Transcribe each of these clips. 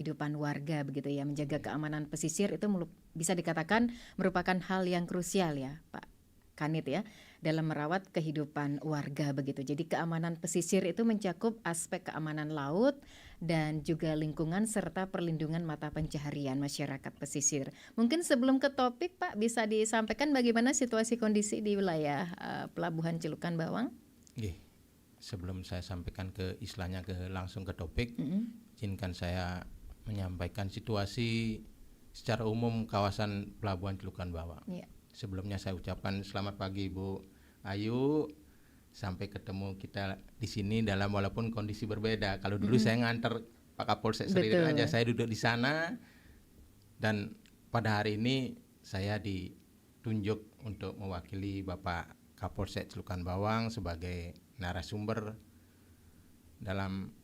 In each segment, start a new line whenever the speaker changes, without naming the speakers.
kehidupan warga begitu ya, menjaga keamanan pesisir itu bisa dikatakan merupakan hal yang krusial ya, Pak Kanit ya, dalam merawat kehidupan warga begitu. Jadi keamanan pesisir itu mencakup aspek keamanan laut dan juga lingkungan serta perlindungan mata pencaharian masyarakat pesisir. Mungkin sebelum ke topik Pak bisa disampaikan bagaimana situasi kondisi di wilayah Pelabuhan Celukan Bawang?
Nggih, sebelum saya sampaikan langsung ke topik, izinkan saya menyampaikan situasi secara umum kawasan Pelabuhan Celukan Bawang.
Ya.
Sebelumnya saya ucapkan selamat pagi Ibu Ayu. Sampai ketemu kita di sini dalam walaupun kondisi berbeda. Kalau dulu saya nganter Pak Kapolsek sendiri aja, saya duduk di sana, dan pada hari ini saya ditunjuk untuk mewakili Bapak Kapolsek Celukan Bawang sebagai narasumber dalam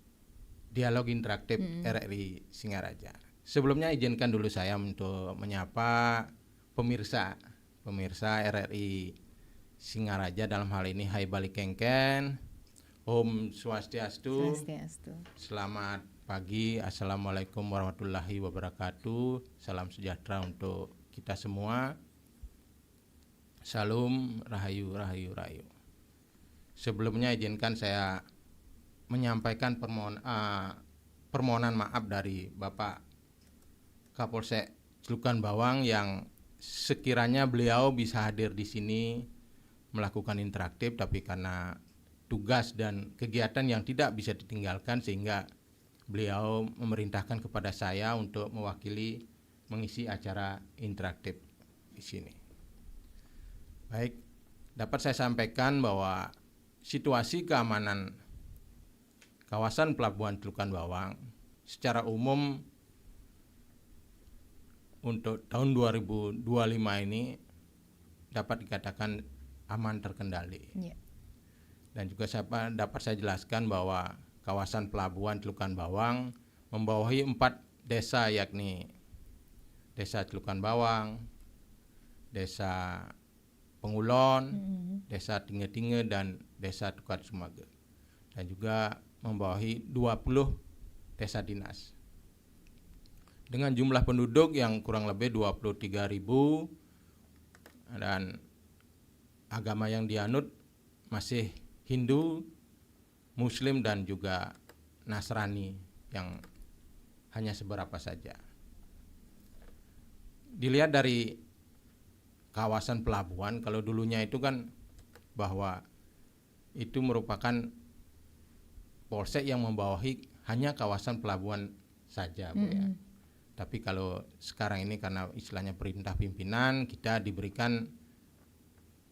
dialog interaktif RRI Singaraja. Sebelumnya izinkan dulu saya untuk menyapa pemirsa RRI Singaraja, dalam hal ini Hai Bali Kengken, Om Swastiastu. Selamat pagi, Assalamualaikum warahmatullahi wabarakatuh. Salam sejahtera untuk kita semua. Salam rahayu rahayu rahayu. Sebelumnya izinkan saya menyampaikan permohonan maaf dari Bapak Kapolsek Celukan Bawang yang sekiranya beliau bisa hadir di sini melakukan interaktif, tapi karena tugas dan kegiatan yang tidak bisa ditinggalkan sehingga beliau memerintahkan kepada saya untuk mewakili mengisi acara interaktif di sini. Baik, dapat saya sampaikan bahwa situasi keamanan kawasan Pelabuhan Celukan Bawang secara umum untuk tahun 2025 ini dapat dikatakan aman terkendali. Yeah. Dan juga dapat saya jelaskan bahwa kawasan Pelabuhan Celukan Bawang membawahi 4 desa, yakni Desa Celukan Bawang, Desa Pengulon, Desa Tinge-Tinge, dan Desa Tukat Sumage. Dan juga membawahi 20 desa dinas. Dengan jumlah penduduk yang kurang lebih 23.000 dan agama yang dianut masih Hindu, Muslim, dan juga Nasrani yang hanya seberapa saja. Dilihat dari kawasan pelabuhan, kalau dulunya itu kan bahwa itu merupakan polsek yang membawahi hanya kawasan pelabuhan saja, Bu ya. Tapi kalau sekarang ini karena istilahnya perintah pimpinan, kita diberikan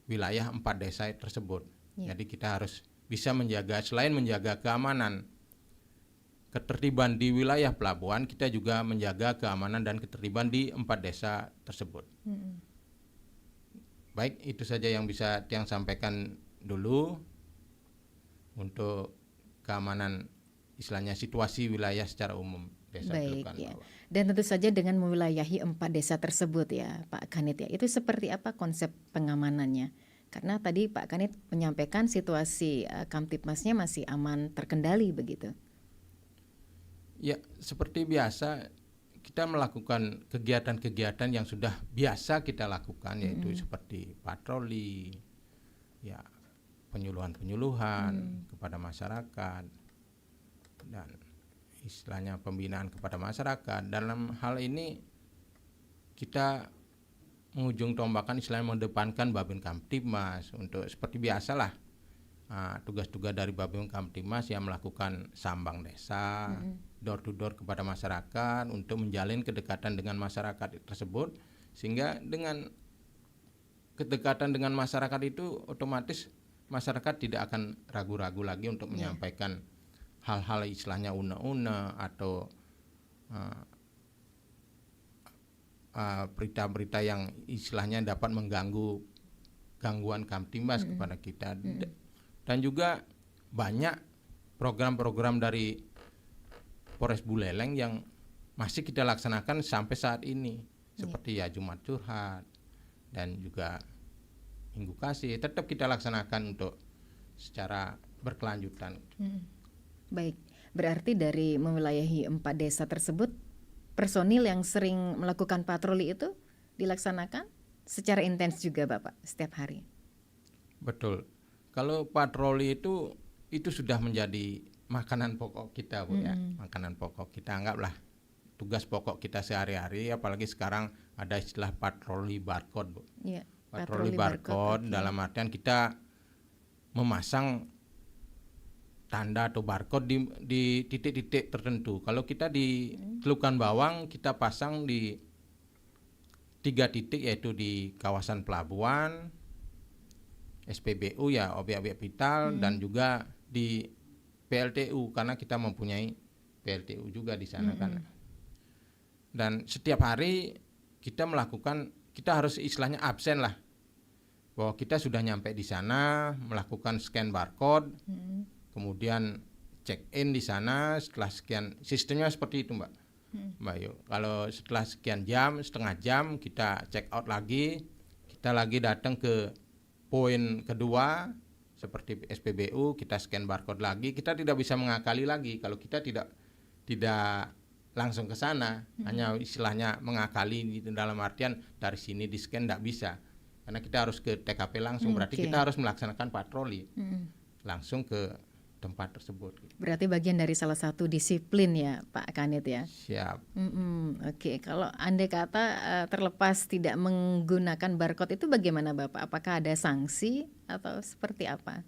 wilayah 4 desa tersebut. Jadi kita harus bisa menjaga, selain menjaga keamanan ketertiban di wilayah pelabuhan, kita juga menjaga keamanan dan ketertiban di 4 desa tersebut. Baik, itu saja yang bisa Tiang sampaikan dulu untuk keamanan, istilahnya situasi wilayah secara umum desa Celukan Bawang.
Dan tentu saja dengan mewilayahi 4 desa tersebut ya Pak Kanit ya, itu seperti apa konsep pengamanannya? Karena tadi Pak Kanit menyampaikan situasi Kamtipmasnya masih aman terkendali begitu.
Ya, seperti biasa kita melakukan kegiatan-kegiatan yang sudah biasa kita lakukan, yaitu seperti patroli, ya, penyuluhan-penyuluhan kepada masyarakat, dan istilahnya pembinaan kepada masyarakat. Dalam hal ini kita mengujung tombakan, istilahnya mengedepankan Babin Kamtipmas untuk seperti biasalah tugas-tugas dari Babin Kamtipmas yang melakukan sambang desa, door to door kepada masyarakat untuk menjalin kedekatan dengan masyarakat tersebut, sehingga dengan kedekatan dengan masyarakat itu otomatis masyarakat tidak akan ragu-ragu lagi untuk menyampaikan hal-hal istilahnya una-una atau berita-berita yang istilahnya dapat mengganggu gangguan Kamtipmas kepada kita. Dan juga banyak program-program dari Polres Buleleng yang masih kita laksanakan sampai saat ini, seperti ya Jumat Curhat dan juga Minggu Kasih, tetap kita laksanakan untuk secara berkelanjutan.
Baik, berarti dari mewilayahi 4 desa tersebut personil yang sering melakukan patroli itu dilaksanakan secara intens juga Bapak setiap hari.
Betul. Kalau patroli itu sudah menjadi makanan pokok kita, Bu, ya. Makanan pokok kita, anggaplah tugas pokok kita sehari-hari, apalagi sekarang ada istilah patroli barcode, Bu.
Ya,
Patroli barcode dalam artian kita memasang tanda atau barcode di titik-titik tertentu. Kalau kita di Celukan Bawang, kita pasang di 3 titik, yaitu di kawasan pelabuhan, SPBU ya, objek-objek vital, dan juga di PLTU karena kita mempunyai PLTU juga di sana kan. Dan setiap hari kita harus istilahnya absen lah, bahwa kita sudah nyampe di sana, melakukan scan barcode, kemudian check in di sana. Setelah sekian, sistemnya seperti itu Mbak Yu. Kalau setelah sekian jam, setengah jam, kita check out lagi, kita lagi datang ke poin kedua seperti SPBU, kita scan barcode lagi. Kita tidak bisa mengakali lagi kalau kita tidak langsung ke sana, hanya istilahnya mengakali dalam artian dari sini di scan tidak bisa, karena kita harus ke TKP langsung. Berarti kita harus melaksanakan patroli langsung ke tempat tersebut.
Berarti bagian dari salah satu disiplin ya Pak Kanit ya.
Siap.
Oke. Kalau andai kata terlepas tidak menggunakan barcode itu bagaimana Bapak? Apakah ada sanksi atau seperti apa?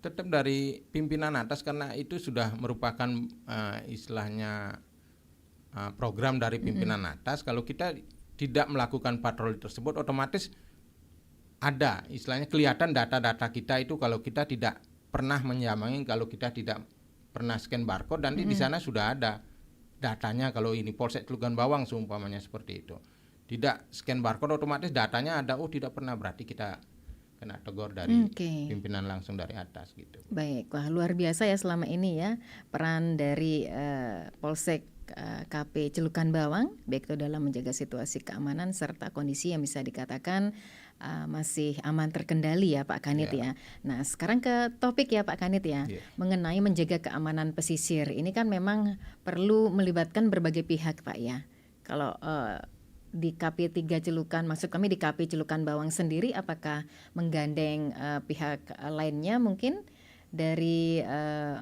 Tetap dari pimpinan atas, karena itu sudah merupakan istilahnya program dari pimpinan atas. Kalau kita tidak melakukan patroli tersebut, otomatis ada istilahnya kelihatan data-data kita itu kalau kita tidak pernah menyamai, kalau kita tidak pernah scan barcode, nanti di sana sudah ada datanya. Kalau ini Polsek Celukan Bawang seumpamanya seperti itu, tidak scan barcode, otomatis datanya ada. Oh, tidak pernah, berarti kita kena tegur dari pimpinan langsung dari atas gitu.
Baik, wah luar biasa ya selama ini ya peran dari Polsek KP Celukan Bawang, baik itu dalam menjaga situasi keamanan serta kondisi yang bisa dikatakan masih aman terkendali ya Pak Kanit ya. Nah sekarang ke topik ya Pak Kanit ya, mengenai menjaga keamanan pesisir. Ini kan memang perlu melibatkan berbagai pihak Pak ya. Kalau di KP 3 Celukan, maksud kami di KP Celukan Bawang sendiri, apakah menggandeng pihak lainnya mungkin dari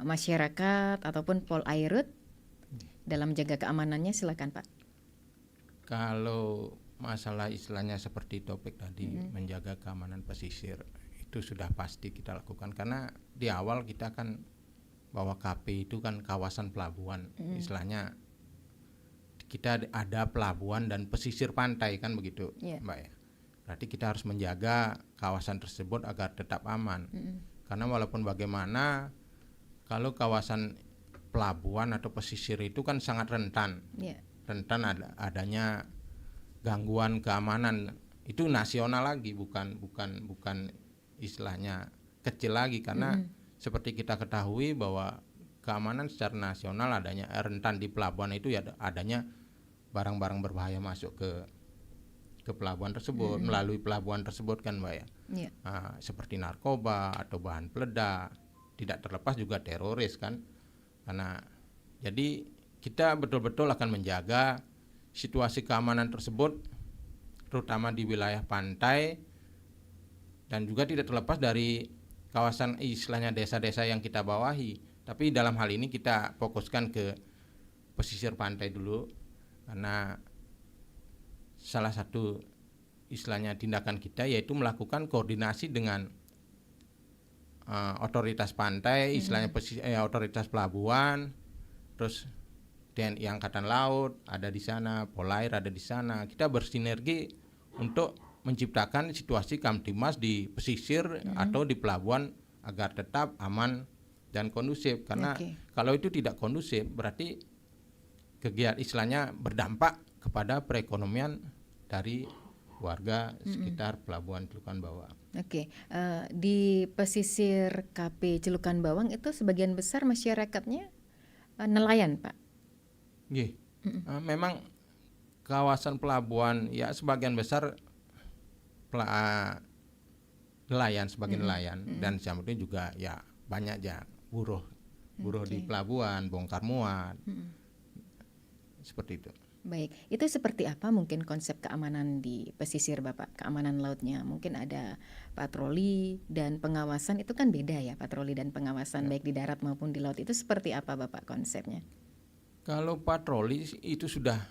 masyarakat ataupun Polairut dalam menjaga keamanannya? Silakan Pak.
Kalau masalah istilahnya seperti topik tadi, menjaga keamanan pesisir, itu sudah pasti kita lakukan, karena di awal kita kan bahwa KP itu kan kawasan pelabuhan, istilahnya kita ada pelabuhan dan pesisir pantai kan begitu Mbak ya. Berarti kita harus menjaga kawasan tersebut agar tetap aman. Karena walaupun bagaimana, kalau kawasan pelabuhan atau pesisir itu kan sangat rentan. Rentan adanya gangguan keamanan. Itu nasional lagi, bukan istilahnya kecil lagi, karena seperti kita ketahui bahwa keamanan secara nasional adanya rentan di pelabuhan itu ya, adanya barang-barang berbahaya masuk ke pelabuhan tersebut, melalui pelabuhan tersebut kan Mbak ya. Seperti narkoba atau bahan peledak, tidak terlepas juga teroris kan. Karena jadi kita betul-betul akan menjaga situasi keamanan tersebut, terutama di wilayah pantai, dan juga tidak terlepas dari kawasan istilahnya desa-desa yang kita bawahi. Tapi dalam hal ini kita fokuskan ke pesisir pantai dulu, karena salah satu istilahnya tindakan kita yaitu melakukan koordinasi dengan otoritas pantai, istilahnya otoritas pelabuhan, terus TNI Angkatan Laut ada di sana, Polair ada di sana. Kita bersinergi untuk menciptakan situasi kamtimas di pesisir atau di pelabuhan agar tetap aman dan kondusif. Karena kalau itu tidak kondusif, berarti kegiatan istilahnya berdampak kepada perekonomian dari warga sekitar pelabuhan Celukan Bawang.
Di pesisir KP Celukan Bawang itu sebagian besar masyarakatnya nelayan Pak?
Memang kawasan pelabuhan ya sebagian besar nelayan, sebagian nelayan, dan samping juga ya banyak ya buruh di pelabuhan, bongkar muat. seperti itu.
Baik, itu seperti apa mungkin konsep keamanan di pesisir Bapak, keamanan lautnya? Mungkin ada patroli dan pengawasan, itu kan beda ya, patroli dan pengawasan baik di darat maupun di laut. Itu seperti apa Bapak konsepnya?
Kalau patroli itu sudah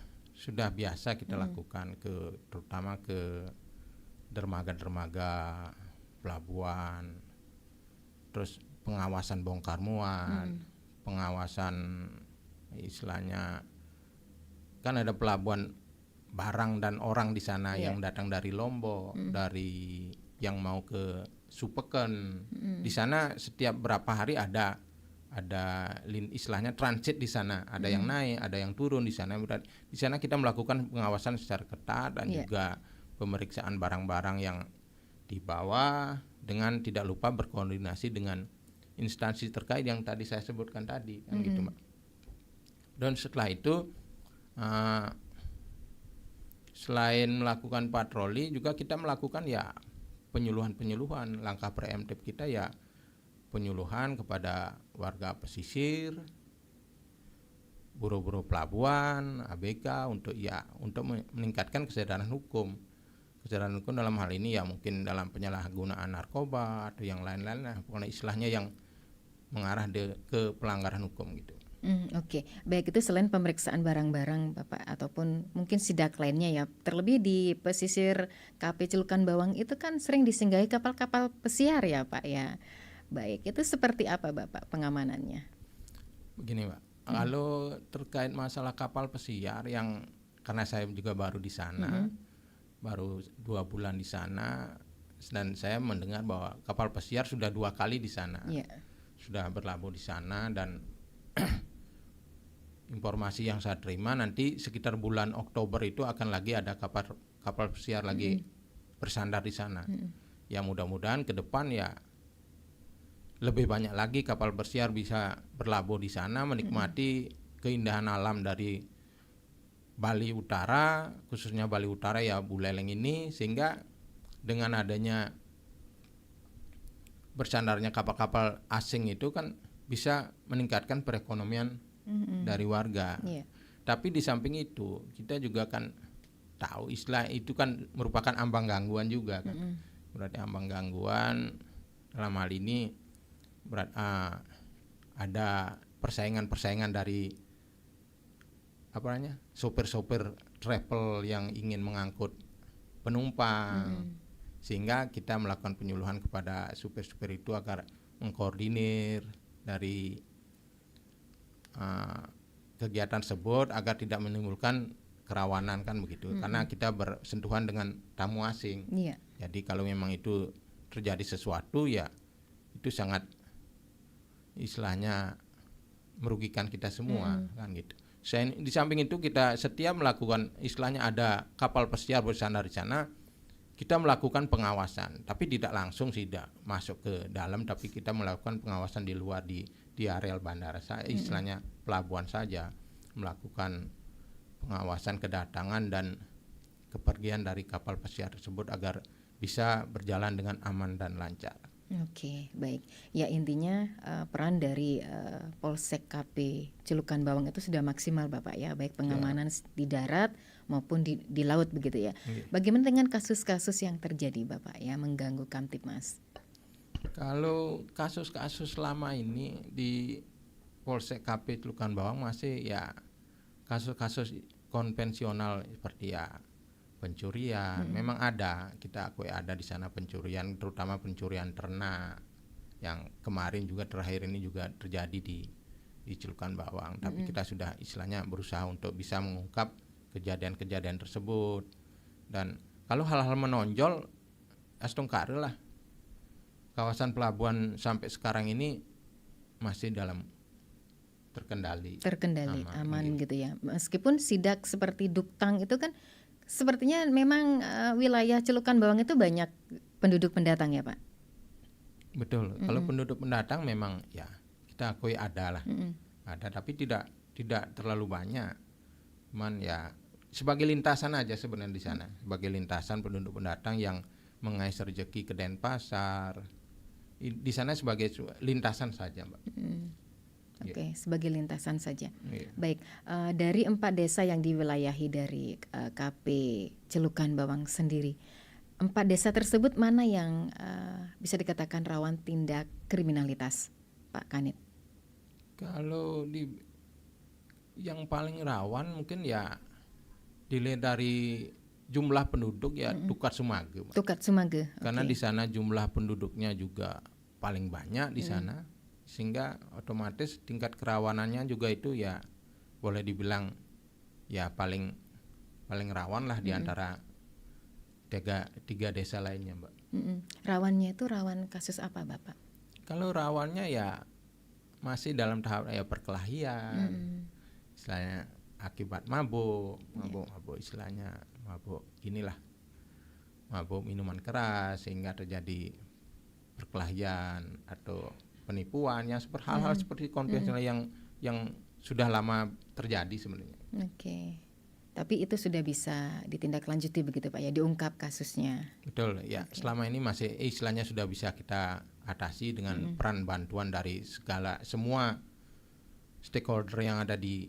biasa kita lakukan, terutama ke dermaga-dermaga, pelabuhan, terus pengawasan bongkar muat, pengawasan istilahnya kan ada pelabuhan barang dan orang di sana yang datang dari Lombok, dari yang mau ke Supeken. Di sana setiap berapa hari ada istilahnya transit di sana, ada yang naik, ada yang turun di sana. Di sana kita melakukan pengawasan secara ketat dan juga pemeriksaan barang-barang yang dibawa, dengan tidak lupa berkoordinasi dengan instansi terkait yang tadi saya sebutkan tadi, kan gitu Mbak. Dan setelah itu selain melakukan patroli juga kita melakukan ya penyuluhan. Langkah preemptif kita ya penyuluhan kepada warga pesisir, buru-buru pelabuhan, ABK untuk meningkatkan kesadaran hukum. Kesadaran hukum dalam hal ini ya mungkin dalam penyalahgunaan narkoba atau yang lain-lain lah, pokoknya istilahnya yang mengarah ke pelanggaran hukum gitu.
Oke. Baik, itu selain pemeriksaan barang-barang Bapak ataupun mungkin sidak lainnya ya, terlebih di pesisir KP Celukan Bawang itu kan sering disinggahi kapal-kapal pesiar ya Pak ya. Baik, itu seperti apa Bapak pengamanannya?
Begini Pak, kalau terkait masalah kapal pesiar yang karena saya juga baru di sana, baru 2 bulan di sana, dan saya mendengar bahwa kapal pesiar sudah 2 kali di sana, sudah berlabuh di sana, dan informasi yang saya terima nanti sekitar bulan Oktober itu akan lagi ada kapal pesiar lagi bersandar di sana. Ya mudah-mudahan ke depan ya lebih banyak lagi kapal pesiar bisa berlabuh di sana, menikmati keindahan alam dari Bali Utara, khususnya Bali Utara ya Buleleng ini, sehingga dengan adanya bersandarnya kapal-kapal asing itu kan bisa meningkatkan perekonomian dari warga. Tapi di samping itu kita juga kan tahu istilah itu kan merupakan ambang gangguan juga kan. Berarti ambang gangguan dalam hal ini ada persaingan dari sopir-sopir travel yang ingin mengangkut penumpang, sehingga kita melakukan penyuluhan kepada supir-supir itu agar mengkoordinir dari kegiatan tersebut agar tidak menimbulkan kerawanan kan begitu, karena kita bersentuhan dengan tamu asing. Jadi kalau memang itu terjadi sesuatu ya itu sangat istilahnya merugikan kita semua kan gitu. Di samping itu kita setiap melakukan istilahnya ada kapal pesiar bersandar di sana, kita melakukan pengawasan, tapi tidak langsung tidak masuk ke dalam, tapi kita melakukan pengawasan di luar di areal bandara saya, istilahnya pelabuhan saja, melakukan pengawasan kedatangan dan kepergian dari kapal pesiar tersebut agar bisa berjalan dengan aman dan lancar.
Oke, baik. Ya intinya peran dari Polsek KP Celukan Bawang itu sudah maksimal Bapak ya, baik pengamanan di darat maupun di laut begitu ya. Bagaimana dengan kasus-kasus yang terjadi Bapak ya mengganggu Kamtibmas?
Kalau kasus-kasus selama ini di Polsek KP Celukan Bawang masih ya kasus-kasus konvensional seperti ya pencurian. Memang ada, kita akui ada di sana pencurian, terutama pencurian ternak yang kemarin juga terakhir ini juga terjadi di Celukan Bawang. Tapi kita sudah istilahnya berusaha untuk bisa mengungkap kejadian-kejadian tersebut. Dan kalau hal-hal menonjol, astungkare lah, kawasan pelabuhan sampai sekarang ini masih dalam terkendali
aman gitu ya. Meskipun sidak seperti Duktang itu kan sepertinya memang wilayah Celukan Bawang itu banyak penduduk pendatang ya Pak.
Betul. Kalau penduduk pendatang memang ya kita akui ada lah, ada, tapi tidak terlalu banyak. Cuman ya sebagai lintasan aja sebenarnya di sana, sebagai lintasan penduduk pendatang yang mengais rezeki ke Denpasar. Di sana sebagai lintasan saja Mbak.
Oke, sebagai lintasan saja.
Iya.
Baik, dari 4 desa yang diwilayahi dari KP Celukan Bawang sendiri, 4 desa tersebut mana yang bisa dikatakan rawan tindak kriminalitas, Pak Kanit?
Kalau yang paling rawan mungkin ya dilihat dari jumlah penduduk ya Tukat Sumage, Mbak.
Tukat Sumage.
Karena
oke.
di sana jumlah penduduknya juga paling banyak di sana, sehingga otomatis tingkat kerawanannya juga itu ya boleh dibilang ya paling rawan lah di antara tiga desa lainnya, Mbak.
Rawannya itu rawan kasus apa, Bapak?
Kalau rawannya ya masih dalam tahap ya perkelahian, istilahnya akibat mabuk istilahnya mabuk inilah, mabuk minuman keras sehingga terjadi perkelahian atau penipuan yang hal-hal seperti konvensional yang sudah lama terjadi sebenarnya.
Oke. Tapi itu sudah bisa ditindaklanjuti begitu Pak ya, diungkap kasusnya.
Betul ya. Selama ini masih istilahnya sudah bisa kita atasi dengan peran bantuan dari semua stakeholder yang ada di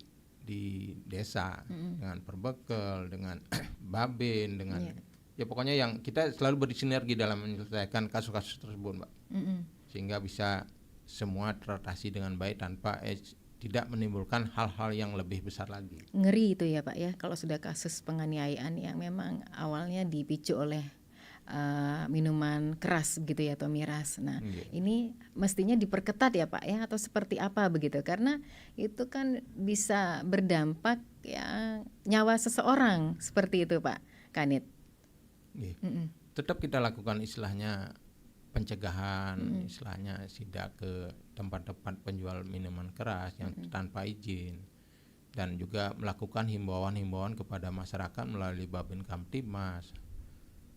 desa, dengan Perbekel, dengan Babin, dengan ya pokoknya yang kita selalu bersinergi dalam menyelesaikan kasus-kasus tersebut, Mbak. Sehingga bisa semua teratasi dengan baik tanpa tidak menimbulkan hal-hal yang lebih besar lagi.
Ngeri itu ya Pak ya, kalau sudah kasus penganiayaan yang memang awalnya dipicu oleh minuman keras gitu ya atau miras. Nah, ini mestinya diperketat ya Pak ya, atau seperti apa begitu? Karena itu kan bisa berdampak ya nyawa seseorang, seperti itu Pak Kanit.
Tetap kita lakukan istilahnya pencegahan, istilahnya sidak ke tempat-tempat penjual minuman keras yang tanpa izin, dan juga melakukan himbauan-himbauan kepada masyarakat melalui Babin Kamtibmas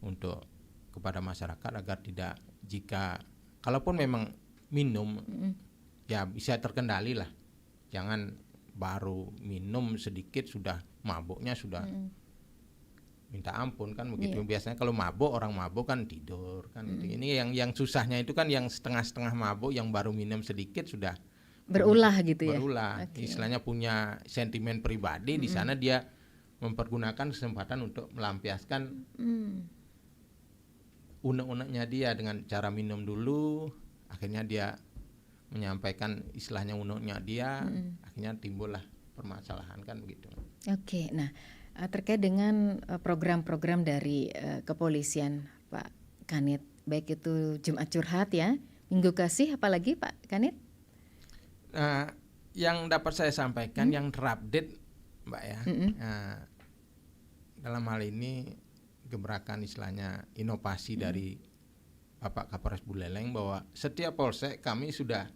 untuk kepada masyarakat agar tidak, jika kalaupun memang minum ya bisa terkendali lah, jangan baru minum sedikit sudah mabuknya sudah minta ampun kan begitu. Biasanya kalau mabuk, orang mabuk kan tidur kan gitu. Ini yang susahnya itu kan yang setengah-setengah mabuk, yang baru minum sedikit sudah
berulah gitu ya.
Berulah. Istilahnya punya sentimen pribadi di sana, dia mempergunakan kesempatan untuk melampiaskan unek-uneknya dia dengan cara minum dulu, akhirnya dia menyampaikan istilahnya uneknya dia, akhirnya timbullah permasalahan kan begitu.
Oke, nah terkait dengan program-program dari kepolisian Pak Kanit, baik itu Jumat Curhat ya, Minggu Kasih, apalagi Pak Kanit?
Yang dapat saya sampaikan yang terupdate Mbak ya, dalam hal ini gebrakan istilahnya inovasi dari Bapak Kapolres Buleleng, bahwa setiap polsek kami sudah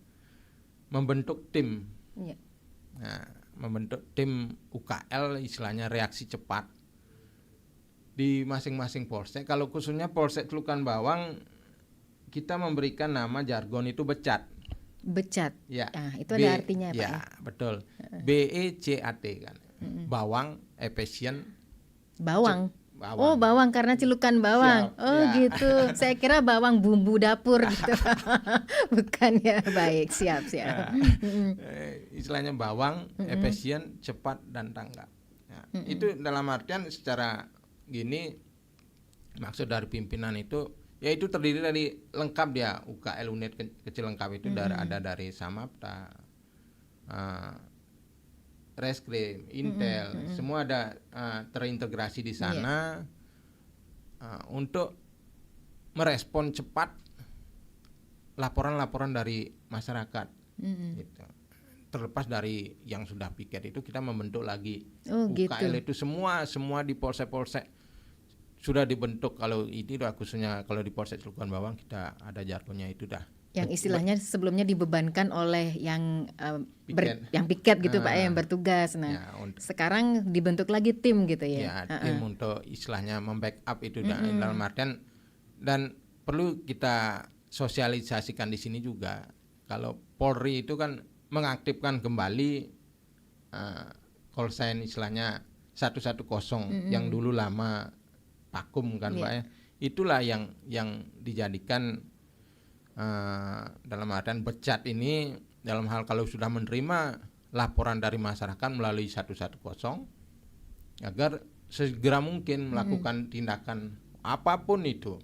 membentuk tim. Nah, membentuk tim UKL istilahnya reaksi cepat di masing-masing polsek. Kalau khususnya Polsek Celukan Bawang, kita memberikan nama jargon itu becat.
Becat.
Ya.
Itu ada artinya Pak ya?
Betul. BECAT kan. Bawang, efisien.
Bawang. Oh, bawang karena celukan bawang.
Siap,
oh
ya.
Gitu. Saya kira bawang bumbu dapur gitu. Bukan ya. Baik, siap.
Istilahnya bawang, efisien, cepat dan tanggap. Nah, itu dalam artian secara gini, maksud dari pimpinan itu yaitu terdiri dari lengkap dia, UKL unit kecil lengkap itu ada dari Samapta, Reskrim, Intel, semua ada terintegrasi di sana untuk merespon cepat laporan-laporan dari masyarakat. Gitu. Terlepas dari yang sudah piket itu, kita membentuk lagi UKL itu semua di polsek-polsek sudah dibentuk. Kalau ini khususnya kalau di Polsek Celukan Bawang kita ada jargonnya itu dah.
Yang istilahnya sebelumnya dibebankan oleh yang piket gitu Pak yang bertugas. Nah, sekarang dibentuk lagi tim gitu ya.
Tim untuk istilahnya membackup itu dalam artian, dan perlu kita sosialisasikan di sini juga. Kalau Polri itu kan mengaktifkan kembali call sign istilahnya 110 yang dulu lama vakum kan Pak ya. Itulah yang dijadikan dalam artian becat ini dalam hal kalau sudah menerima laporan dari masyarakat melalui 110 agar segera mungkin melakukan tindakan apapun itu.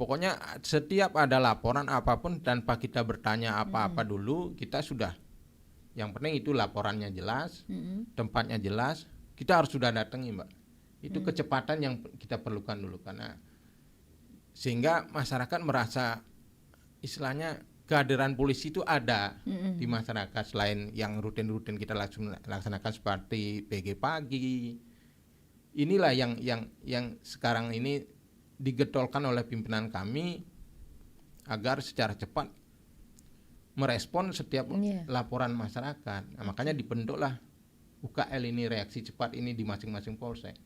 Pokoknya setiap ada laporan apapun tanpa kita bertanya apa-apa dulu, kita sudah, yang penting itu laporannya jelas, tempatnya jelas, kita harus sudah datangi, Mbak. Itu kecepatan yang kita perlukan dulu, karena sehingga masyarakat merasa istilahnya kehadiran polisi itu ada di masyarakat, selain yang rutin-rutin kita laksanakan seperti PG pagi. Inilah yang sekarang ini digetolkan oleh pimpinan kami agar secara cepat merespon setiap laporan masyarakat. Nah, makanya dibentuklah UKL ini, reaksi cepat ini di masing-masing polsek.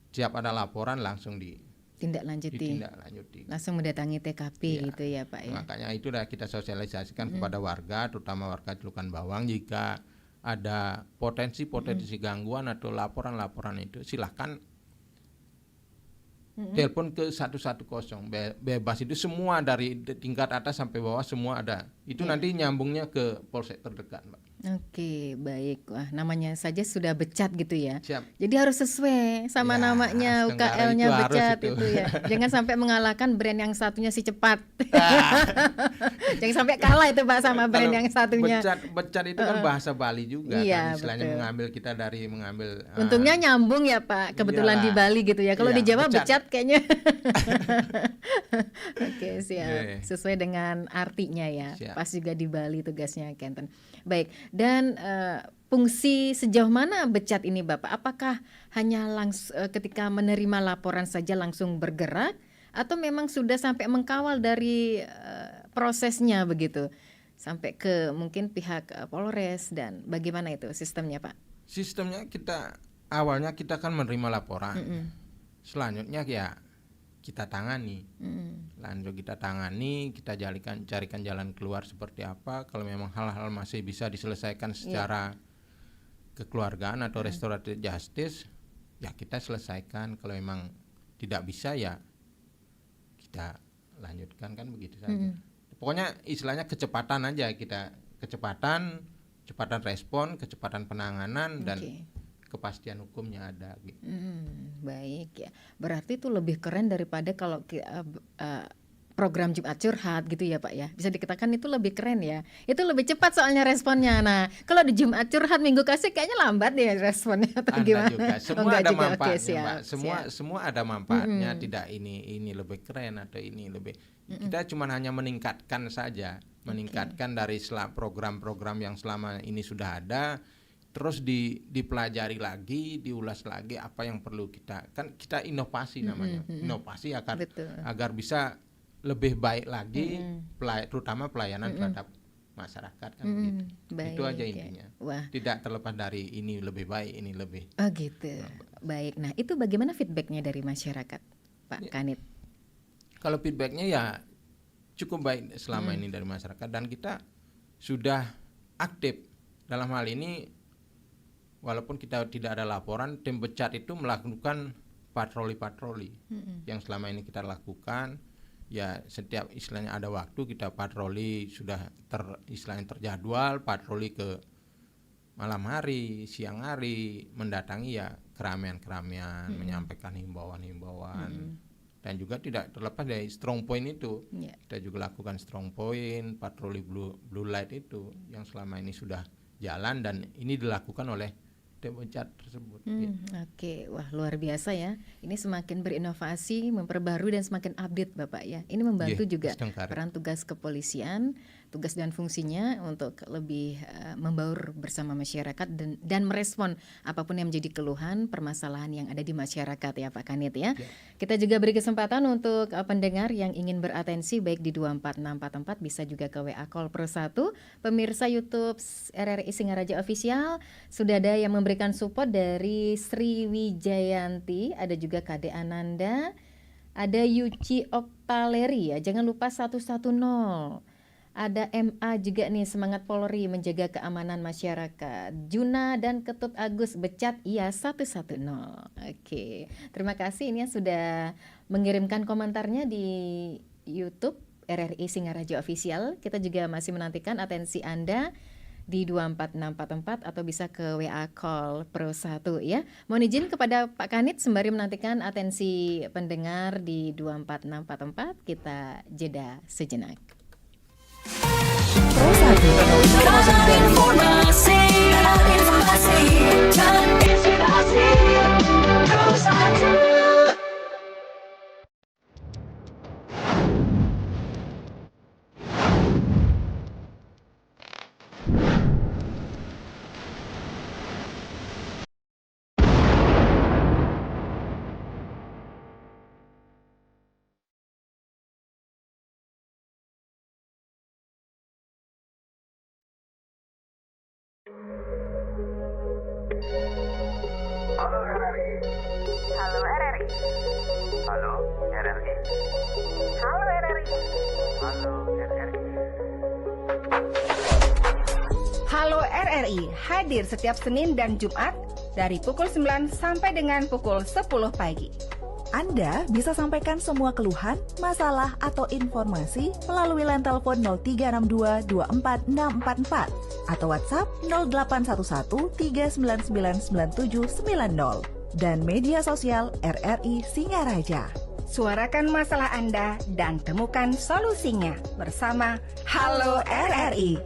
Setiap ada laporan langsung
ditindaklanjuti, langsung mendatangi TKP gitu ya Pak ya.
Makanya itu udah kita sosialisasikan kepada warga, terutama warga Celukan Bawang, jika ada potensi gangguan atau laporan-laporan itu silahkan telepon ke 110, bebas, itu semua dari tingkat atas sampai bawah semua ada. Itu nanti nyambungnya ke polsek terdekat, Mbak.
Oke, baik. Wah, namanya saja sudah Becat gitu ya.
Siap.
Jadi harus sesuai sama namanya, UKL-nya Becat itu ya. Jangan sampai mengalahkan brand yang satunya si Cepat. Jangan sampai kalah itu Pak sama brand yang satunya.
Becat itu kan bahasa Bali juga, kan istilahnya betul. mengambil
Untungnya nyambung ya Pak, kebetulan di Bali gitu ya. Kalau di Jawa Becat kayaknya. Oke, siap. Sesuai dengan artinya ya. Siap. Pas juga di Bali tugasnya Kenten. Baik, dan fungsi sejauh mana Becat ini Bapak? Apakah hanya ketika menerima laporan saja langsung bergerak, atau memang sudah sampai mengkawal dari prosesnya begitu, sampai ke mungkin pihak Polres, dan bagaimana itu sistemnya Pak?
Sistemnya awalnya kita kan menerima laporan, selanjutnya ya kita tangani, kita carikan jalan keluar seperti apa. Kalau memang hal-hal masih bisa diselesaikan secara kekeluargaan atau restoratif justice, ya kita selesaikan. Kalau memang tidak bisa, ya kita lanjutkan, kan begitu saja. Pokoknya istilahnya kecepatan aja, kecepatan respon, kecepatan penanganan, dan kepastian hukumnya ada gitu.
Baik ya, berarti itu lebih keren daripada kalau program Jumat Curhat gitu ya Pak ya. Bisa dikatakan itu lebih keren ya. Itu lebih cepat soalnya responnya. Nah, kalau di Jumat Curhat minggu kasih kayaknya lambat ya responnya, atau gimana?
Juga. Semua ada manfaatnya, Mbak. Semua ada manfaatnya. Tidak ini lebih keren atau ini lebih. Kita cuma hanya meningkatkan saja, dari program-program yang selama ini sudah ada. Terus dipelajari lagi, diulas lagi apa yang perlu kita inovasi namanya, inovasi agar bisa lebih baik lagi, terutama pelayanan terhadap masyarakat, kan gitu. Itu aja intinya.
Wah.
Tidak terlepas dari ini lebih baik, ini lebih.
Oh gitu. Baik. Nah, itu bagaimana feedbacknya dari masyarakat, Pak Kanit?
Kalau feedbacknya ya cukup baik selama ini dari masyarakat, dan kita sudah aktif dalam hal ini. Walaupun kita tidak ada laporan, tim Becat itu melakukan patroli yang selama ini kita lakukan. Ya setiap istilahnya ada waktu kita patroli, sudah terjadwal patroli ke malam hari, siang hari, mendatangi ya keramaian-keramaian, menyampaikan himbauan-himbauan. Dan juga tidak terlepas dari strong point itu, kita juga lakukan strong point, patroli blue light itu yang selama ini sudah jalan, dan ini dilakukan oleh Becat tersebut.
Oke, wah luar biasa ya. Ini semakin berinovasi, memperbarui, dan semakin update Bapak ya. Ini membantu juga peran tugas kepolisian, tugas dan fungsinya untuk lebih membaur bersama masyarakat dan merespon apapun yang menjadi keluhan, permasalahan yang ada di masyarakat ya Pak Kanit ya. Kita juga beri kesempatan untuk pendengar yang ingin beratensi baik di 24644, bisa juga ke WA Call Pro 1. Pemirsa YouTube RRI Singaraja Official, sudah ada yang memberikan support dari Sri Wijayanti, ada juga Kade Ananda, ada Yuci Oktaleri ya, jangan lupa 110. Ada MA juga nih, semangat Polri menjaga keamanan masyarakat. Juna dan Ketut Agus Becat, iya 110. Oke, terima kasih ini yang sudah mengirimkan komentarnya di YouTube RRI Singaraja Official. Kita juga masih menantikan atensi Anda di 24644 atau bisa ke WA call Pro 1 ya. Mohon izin kepada Pak Kanit sembari menantikan atensi pendengar di 24644, kita jeda sejenak.
Pro 1 informasi dan inspirasi. Pro 1.
Halo RRI. Halo RRI. Halo RRI. Halo RRI.
Halo RRI hadir setiap Senin dan Jumat dari pukul 9 sampai dengan pukul 10 pagi.
Anda bisa sampaikan semua keluhan, masalah, atau informasi melalui line telepon 0362 24644 atau WhatsApp 0811 399 9790 dan media sosial RRI Singaraja.
Suarakan masalah Anda dan temukan solusinya bersama Halo RRI.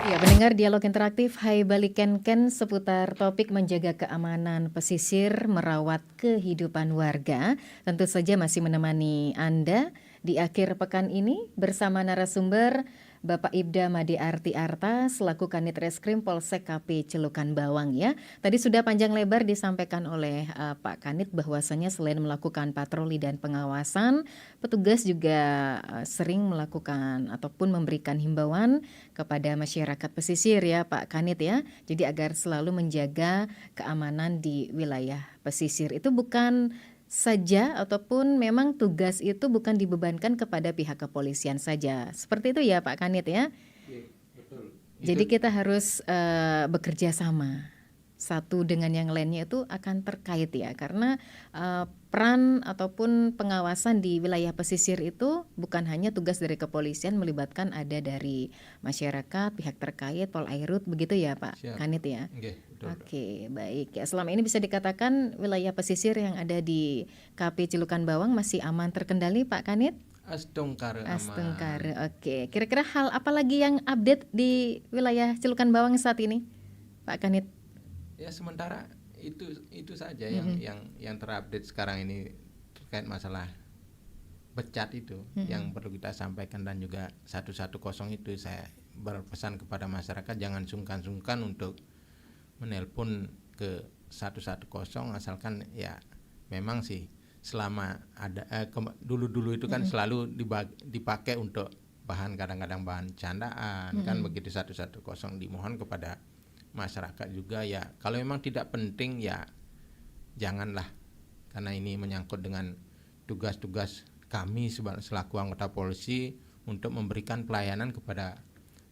Pendengar dialog interaktif Hai Balik Ken seputar topik menjaga keamanan pesisir, merawat kehidupan warga. Tentu saja masih menemani Anda di akhir pekan ini bersama narasumber Bapak Ibda Made Arti Arta selaku Kanit Reskrim Polsek KP Celukan Bawang ya. Tadi sudah panjang lebar disampaikan oleh Pak Kanit bahwasanya selain melakukan patroli dan pengawasan, petugas juga sering melakukan ataupun memberikan himbauan kepada masyarakat pesisir ya Pak Kanit ya. Jadi agar selalu menjaga keamanan di wilayah pesisir. Itu bukan saja ataupun memang tugas itu bukan dibebankan kepada pihak kepolisian saja. Seperti itu ya Pak Kanit ya.
Betul.
Jadi kita harus bekerja sama. Satu dengan yang lainnya itu akan terkait ya, karena peran ataupun pengawasan di wilayah pesisir itu bukan hanya tugas dari kepolisian, melibatkan ada dari masyarakat, pihak terkait, Polairut, begitu ya Pak
Siap.
Kanit ya.
Betul.
Oke, baik ya. Selama ini bisa dikatakan wilayah pesisir yang ada di KP Cilukan Bawang masih aman terkendali Pak Kanit?
Astungkare aman.
Astungkare, oke. Kira-kira hal apa lagi yang update di wilayah Cilukan Bawang saat ini Pak Kanit?
Ya sementara itu saja yang terupdate sekarang ini terkait masalah becat itu yang perlu kita sampaikan, dan juga 110 itu saya berpesan kepada masyarakat jangan sungkan-sungkan untuk menelpon ke 110 asalkan ya memang sih selama ada dulu itu kan selalu dipakai untuk bahan, kadang-kadang bahan candaan kan begitu. 110 dimohon kepada masyarakat juga ya kalau memang tidak penting ya janganlah karena ini menyangkut dengan tugas-tugas kami selaku anggota polisi untuk memberikan pelayanan kepada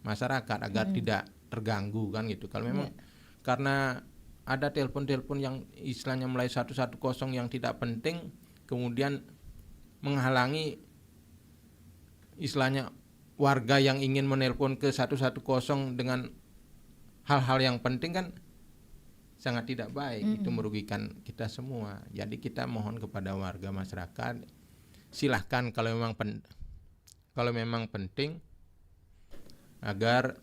masyarakat agar tidak terganggu kan gitu. Kalau memang karena ada telepon-telepon yang istilahnya mulai 110 yang tidak penting kemudian menghalangi istilahnya warga yang ingin menelpon ke 110 dengan hal-hal yang penting kan sangat tidak baik. Itu merugikan kita semua. Jadi kita mohon kepada warga masyarakat, silahkan kalau memang penting agar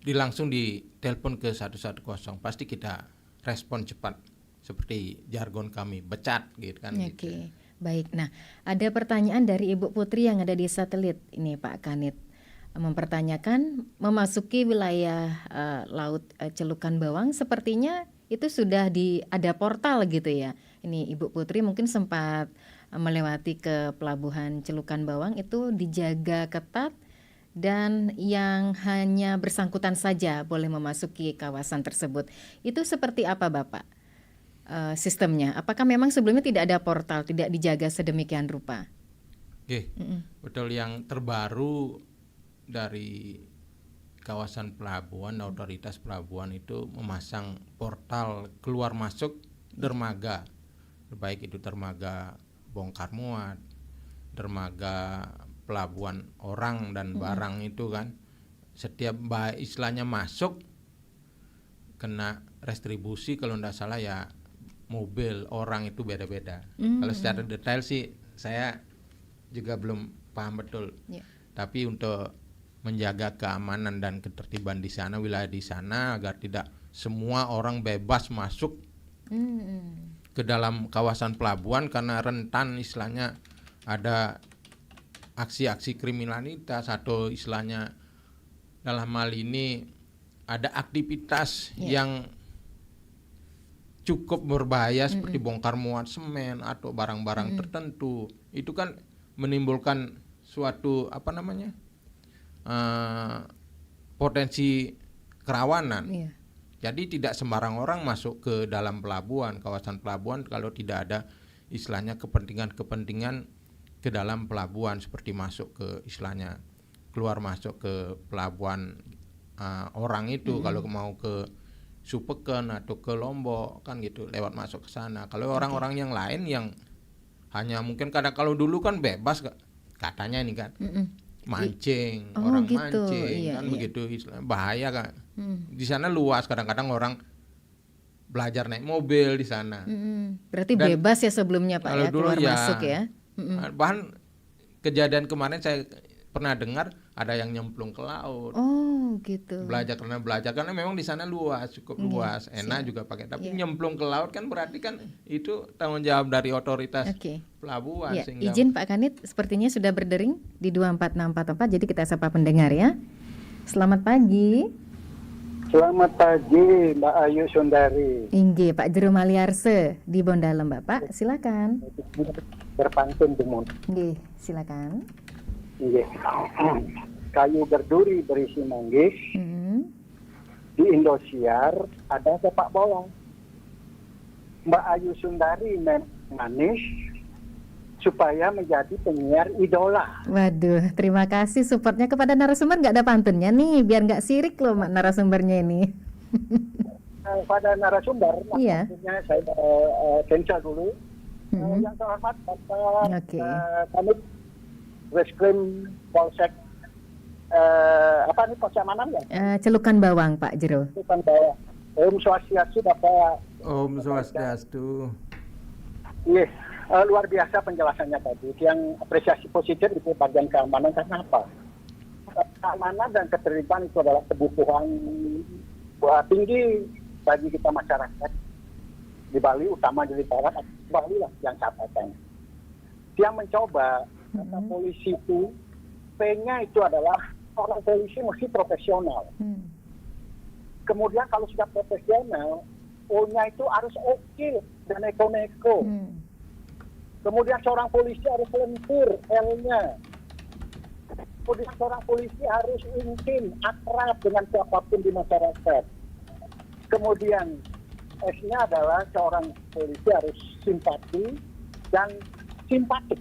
langsung ditelepon ke 110, pasti kita respon cepat seperti jargon kami, becat gitu kan.
Oke,
gitu.
baik. Nah, ada pertanyaan dari Ibu Putri yang ada di satelit ini Pak Kanit, mempertanyakan memasuki wilayah laut Celukan Bawang sepertinya itu sudah ada portal gitu ya. Ini Ibu Putri mungkin sempat melewati ke pelabuhan Celukan Bawang, itu dijaga ketat dan yang hanya bersangkutan saja boleh memasuki kawasan tersebut. Itu seperti apa Bapak sistemnya? Apakah memang sebelumnya tidak ada portal, tidak dijaga sedemikian rupa?
Oke, betul. Yang terbaru dari kawasan pelabuhan, otoritas pelabuhan itu memasang portal keluar masuk dermaga, baik itu dermaga bongkar muat, dermaga pelabuhan orang dan barang itu kan, setiap istilahnya masuk kena restribusi, kalau tidak salah ya mobil orang itu beda-beda. Kalau secara detail sih saya juga belum paham betul. Tapi untuk menjaga keamanan dan ketertiban di sana, wilayah di sana, agar tidak semua orang bebas masuk ke dalam kawasan pelabuhan karena rentan istilahnya ada aksi-aksi kriminalitas atau istilahnya dalam hal ini ada aktivitas yang cukup berbahaya seperti bongkar muat semen atau barang-barang tertentu. Itu kan menimbulkan suatu potensi kerawanan. Jadi tidak sembarang orang masuk ke dalam pelabuhan, kawasan pelabuhan kalau tidak ada istilahnya kepentingan ke dalam pelabuhan, seperti masuk ke istilahnya keluar masuk ke pelabuhan orang itu kalau mau ke Supeken atau ke Lombok kan gitu, lewat masuk ke sana. Kalau orang-orang yang lain yang hanya mungkin kalau dulu kan bebas katanya ini kan. Mancing, orang gitu, mancing kan begitu, bahaya kan. Di sana luas, kadang-kadang orang belajar naik mobil di sana.
Berarti dan bebas ya sebelumnya Pak ya, keluar masuk ya.
Bahkan kejadian kemarin saya pernah dengar ada yang nyemplung ke laut.
Oh gitu.
Belajar karena memang di sana luas, cukup luas, enak juga pakai. Tapi nyemplung ke laut kan berarti kan itu tanggung jawab dari otoritas pelabuhan.
Izin Pak Kanit, sepertinya sudah berdering di 24644, jadi kita sapa pendengar ya. Selamat pagi.
Selamat pagi Mbak Ayu Sundari.
Inggih, Pak Jero Maliarse di Bondalem Bapak, silakan.
Berpantun Demun.
Inggih, silakan.
Inggih. Kayu berduri berisi manggis. Di Indosiar ada sepak bola. Mbak Ayu Sundari manis supaya menjadi penyiar idola.
Waduh, terima kasih supportnya kepada narasumber. Nggak ada pantunnya nih, biar nggak sirik loh narasumbernya ini.
Pada narasumber,
iya.
Saya cancel dulu. Yang terhormat Bapak Kanit Reskrim Polsek Polsek mana ya?
Celukan Bawang Pak Jero.
Celukan Bawang. Om Swastiastu Bapak.
Om Swastiastu.
Iya. Luar biasa penjelasannya tadi. Yang apresiasi positif itu bagian keamanan. Karena apa? Keamanan dan ketertiban itu adalah kebutuhan tinggi bagi kita masyarakat di Bali, utama di barat. Bali lah yang catatan. Yang mencoba kata polisi itu P-nya itu adalah orang polisi mesti profesional. Kemudian kalau sudah profesional, O-nya itu harus oke dan neko-neko. Kemudian seorang polisi harus lentur, L-nya. Kemudian seorang polisi harus intim, akrab dengan siapapun di masyarakat. Kemudian S-nya adalah seorang polisi harus simpati dan simpatik.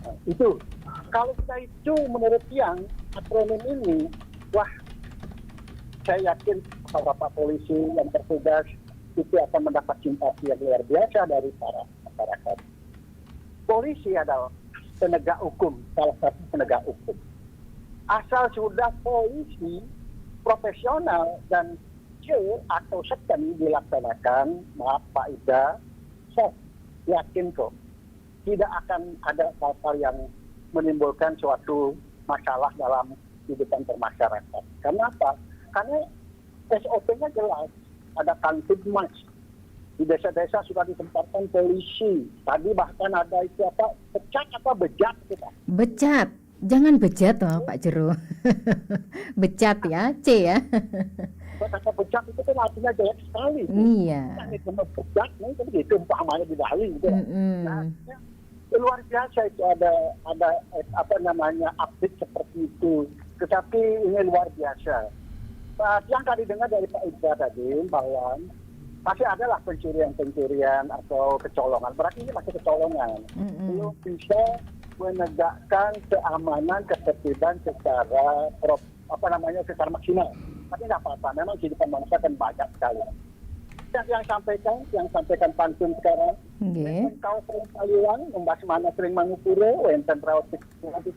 Nah, itu. Kalau kita itu menurut yang akronim ini, wah, saya yakin Bapak polisi yang bertugas itu akan mendapat simpati yang luar biasa dari para masyarakat. Polisi adalah penegak hukum, salah satu penegak hukum. Asal sudah polisi profesional dan atau sekali dilaksanakan, maaf Pak Ida, saya yakin kok tidak akan ada hal-hal yang menimbulkan suatu masalah dalam kehidupan bermasyarakat. Karena apa? Karena SOP-nya jelas, ada Kantibmas. Di desa-desa sudah ditempatkan polisi. Tadi bahkan ada itu apa, pecat apa bejat kita.
Becat. Jangan bejat toh Pak Jero. Becat ya, C ya.
Kata bejat itu kan artinya jelek sekali.
Iya.
Nah, itu bejat, nah, itu begitu umpamanya di Bali gitu. Nah, luar biasa itu ada apa namanya update seperti itu. Tetapi ini luar biasa. Yang tadi dengar dari Pak Ida tadi bahwa masih adalah pencurian atau kecolongan. Berarti ini masih kecolongan. Belum bisa menegakkan keamanan, ketertiban secara secara maksimal. Tapi nggak apa-apa. Memang kehidupan manusia kan banyak sekali. Yang sampaikan pantun sekarang. Kau sering kaliwang membahas mana sering mangupure, wenten raotik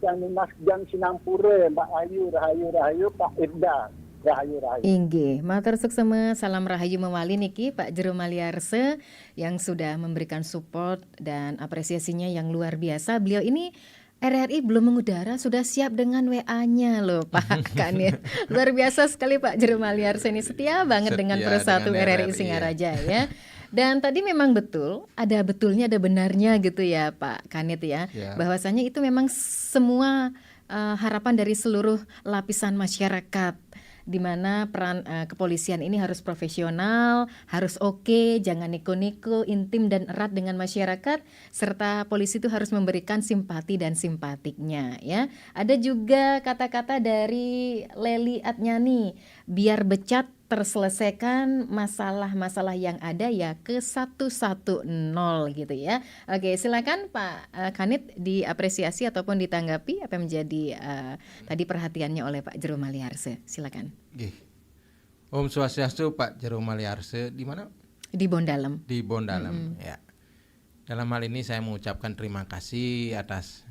yang minas jang sinampure, Mbak Ayu, rahayu Pak Irda. Rahayu.
Inggih, matur suksema salam rahayu mewali niki Pak Jero Maliarse yang sudah memberikan support dan apresiasinya yang luar biasa. Beliau ini RRI belum mengudara sudah siap dengan WA-nya loh Pak Kanit. Luar biasa sekali Pak Jero Maliarse ini setia banget dengan Persatu RRI Singaraja ya. Dan tadi memang betul, ada betulnya ada benarnya gitu ya Pak Kanit ya. Bahwasanya itu memang semua harapan dari seluruh lapisan masyarakat, di mana peran kepolisian ini harus profesional, harus oke, jangan niko-niko, intim dan erat dengan masyarakat, serta polisi itu harus memberikan simpati dan simpatiknya ya. Ada juga kata-kata dari Leli Adnyani, biar becat terselesaikan masalah-masalah yang ada ya ke 110 gitu ya. Oke, silakan Pak Kanit diapresiasi ataupun ditanggapi apa yang menjadi tadi perhatiannya oleh Pak Jero Maliarse. Silakan.
Om Swastiastu, Pak Jero Maliarse, di mana?
Di Bondalem.
Di Bondalem, ya. Dalam hal ini saya mengucapkan terima kasih atas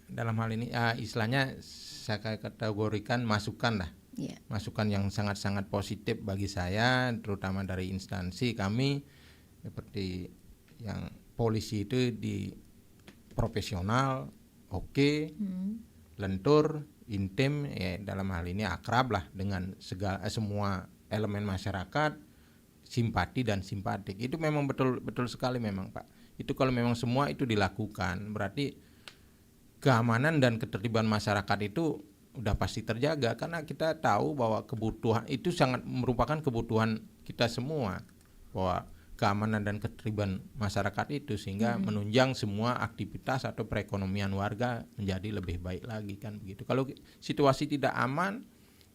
dalam hal ini istilahnya saya kategorikan masukan lah. Masukan yang sangat-sangat positif bagi saya, terutama dari instansi kami seperti yang polisi itu di profesional, lentur, intim, dalam hal ini akrab lah dengan semua elemen masyarakat, simpati dan simpatik. Itu memang betul sekali memang Pak. Itu kalau memang semua itu dilakukan, berarti keamanan dan ketertiban masyarakat itu udah pasti terjaga, karena kita tahu bahwa kebutuhan itu sangat merupakan kebutuhan kita semua, bahwa keamanan dan ketertiban masyarakat itu sehingga menunjang semua aktivitas atau perekonomian warga menjadi lebih baik lagi kan begitu. Kalau situasi tidak aman,